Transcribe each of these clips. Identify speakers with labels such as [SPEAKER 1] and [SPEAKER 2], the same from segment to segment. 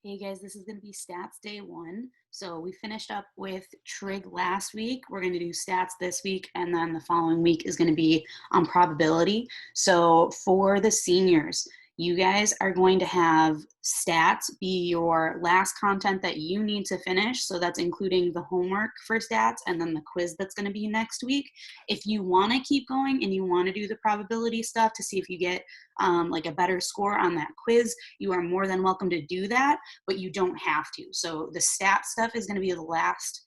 [SPEAKER 1] Hey guys, this is going to be stats day one. So we finished up with trig last week. We're going to do stats this week, and then the following week is going to be on probability. So for the seniors, you guys are going to have stats be your last content that you need to finish. So that's including the homework for stats and then the quiz that's going to be next week. If you want to keep going and you want to do the probability stuff to see if you get like a better score on that quiz, you are more than welcome to do that, but you don't have to. So the stat stuff is going to be the last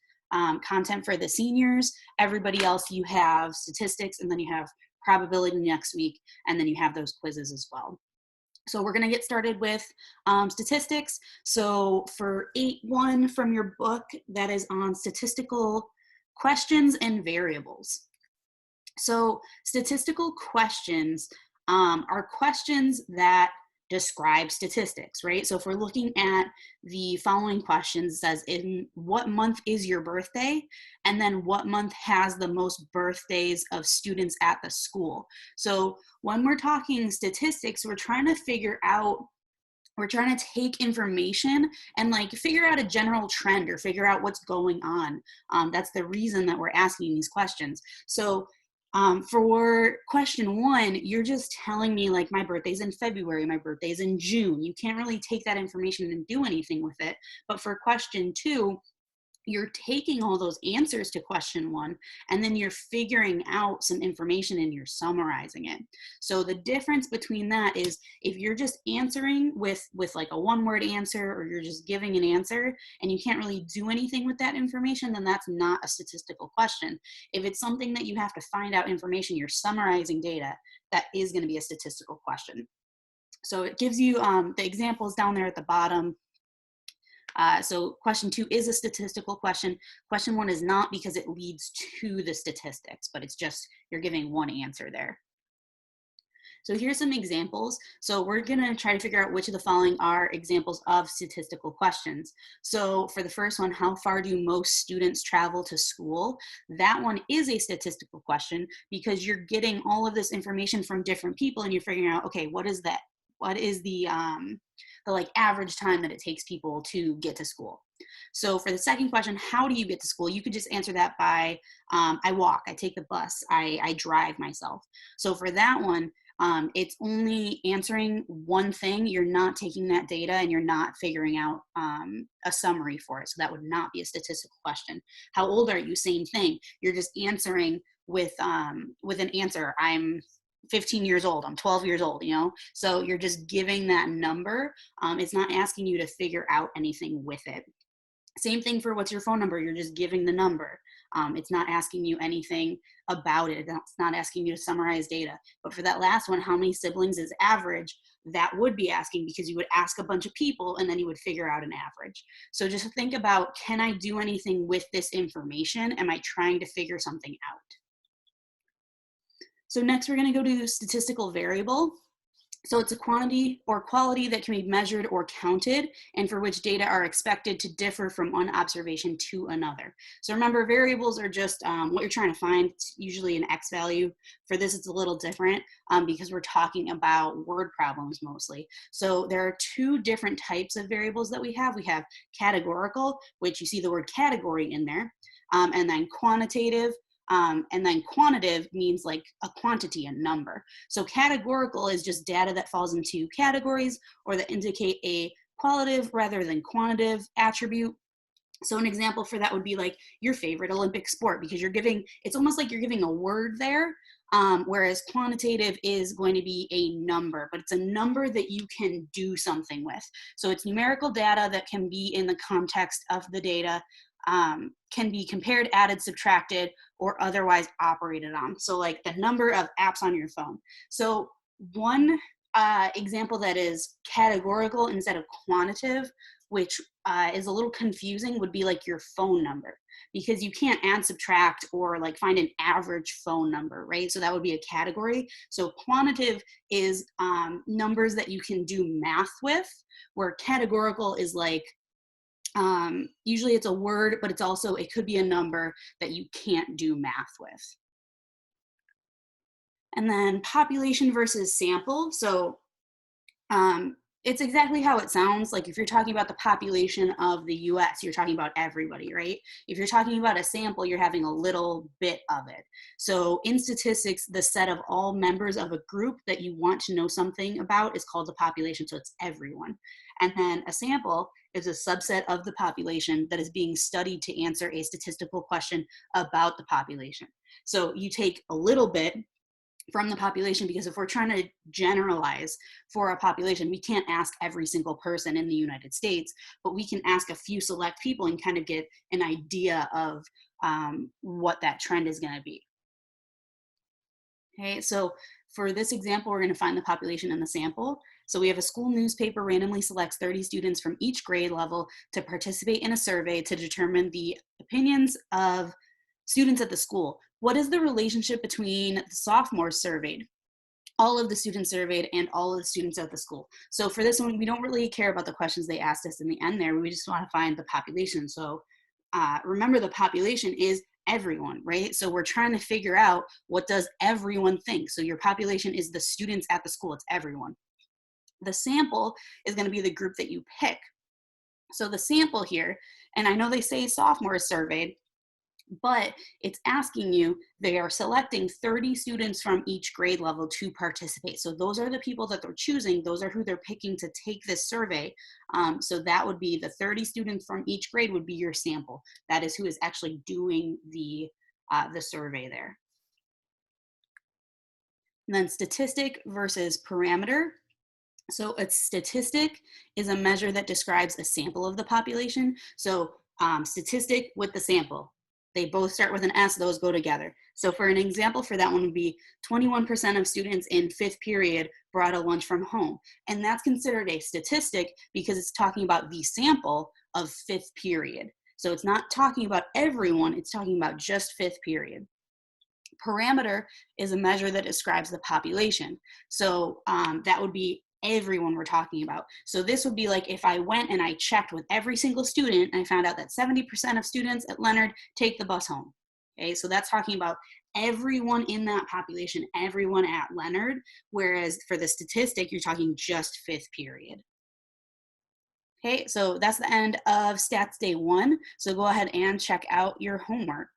[SPEAKER 1] content for the seniors. Everybody else, you have statistics, and then you have probability next week, and then you have those quizzes as well. So we're going to get started with statistics. So for 8.1 from your book, that is on statistical questions and variables. So statistical questions are questions that describe statistics, right? So if we're looking at the following questions, it says, in what month is your birthday? And then what month has the most birthdays of students at the school? So when we're talking statistics, we're trying to take information and like figure out a general trend or figure out what's going on. That's the reason that we're asking these questions. So for question one, you're just telling me like my birthday's in February, my birthday's in June. You can't really take that information and do anything with it. But for question two, you're taking all those answers to question one, and then you're figuring out some information and you're summarizing it. So the difference between that is if you're just answering with like a one-word answer, or you're just giving an answer and you can't really do anything with that information, then that's not a statistical question. If it's something that you have to find out information, you're summarizing data, that is going to be a statistical question. So it gives you the examples down there at the bottom. So question two is a statistical question. Question one is not, because it leads to the statistics, but it's just you're giving one answer there. So here's some examples. So we're going to try to figure out which of the following are examples of statistical questions. So for the first one, how far do most students travel to school? That one is a statistical question because you're getting all of this information from different people and you're figuring out, okay, what is that? What is the like average time that it takes people to get to school? So for the second question, how do you get to school? You could just answer that by I walk, I take the bus, I drive myself. So for that one, it's only answering one thing. You're not taking that data and you're not figuring out a summary for it. So that would not be a statistical question. How old are you? Same thing. You're just answering with an answer. I'm 15 years old, I'm 12 years old, you know? So you're just giving that number. It's not asking you to figure out anything with it. Same thing for what's your phone number, you're just giving the number. It's not asking you anything about it. It's not asking you to summarize data. But for that last one, how many siblings is average, that would be asking, because you would ask a bunch of people and then you would figure out an average. So just think about, can I do anything with this information? Am I trying to figure something out? So next we're going to go to statistical variable. So it's a quantity or quality that can be measured or counted, and for which data are expected to differ from one observation to another. So remember, variables are just what you're trying to find. It's usually an X value. For this, it's a little different because we're talking about word problems mostly. So there are two different types of variables that we have. We have categorical, which you see the word category in there, and then quantitative. And then quantitative means like a quantity, a number. So categorical is just data that falls into categories or that indicate a qualitative rather than quantitative attribute. So an example for that would be like your favorite Olympic sport, because you're giving, it's almost like you're giving a word there, whereas quantitative is going to be a number, but it's a number that you can do something with. So it's numerical data that can be in the context of the data, can be compared, added, subtracted, or otherwise operated on. So like the number of apps on your phone. So one example that is categorical instead of quantitative, which is a little confusing, would be like your phone number, because you can't add, subtract, or like find an average phone number, right? So that would be a category. So quantitative is numbers that you can do math with, where categorical is like, usually it's a word, but it's also, it could be a number that you can't do math with. And then population versus sample. So It's exactly how it sounds. Like if you're talking about the population of the US, you're talking about everybody, right? If you're talking about a sample, you're having a little bit of it. So in statistics, the set of all members of a group that you want to know something about is called the population. So it's everyone. And then a sample is a subset of the population that is being studied to answer a statistical question about the population. So you take a little bit from the population, because if we're trying to generalize for a population, we can't ask every single person in the United States, but we can ask a few select people and kind of get an idea of what that trend is going to be. Okay, so for this example, we're going to find the population in the sample. So we have a school newspaper randomly selects 30 students from each grade level to participate in a survey to determine the opinions of students at the school. What is the relationship between the sophomores surveyed, all of the students surveyed, and all of the students at the school? So for this one, we don't really care about the questions they asked us in the end there. We just want to find the population. So remember, the population is everyone, right? So we're trying to figure out, what does everyone think? So your population is the students at the school, it's everyone. The sample is going to be the group that you pick. So the sample here, and I know they say sophomores surveyed, but it's asking you, they are selecting 30 students from each grade level to participate. So those are the people that they're choosing. Those are who they're picking to take this survey. So that would be the 30 students from each grade would be your sample. That is who is actually doing the survey there. And then statistic versus parameter. So a statistic is a measure that describes a sample of the population. So statistic with the sample. They both start with an S, those go together. So for an example for that one would be 21% of students in 5th period brought a lunch from home. And that's considered a statistic because it's talking about the sample of 5th period. So it's not talking about everyone, it's talking about just 5th period. Parameter is a measure that describes the population. So that would be everyone we're talking about. So this would be like if I went and I checked with every single student and I found out that 70% of students at Leonard take the bus home. Okay, so that's talking about everyone in that population, everyone at Leonard, whereas for the statistic, you're talking just 5th period. Okay, so that's the end of Stats Day 1. So go ahead and check out your homework.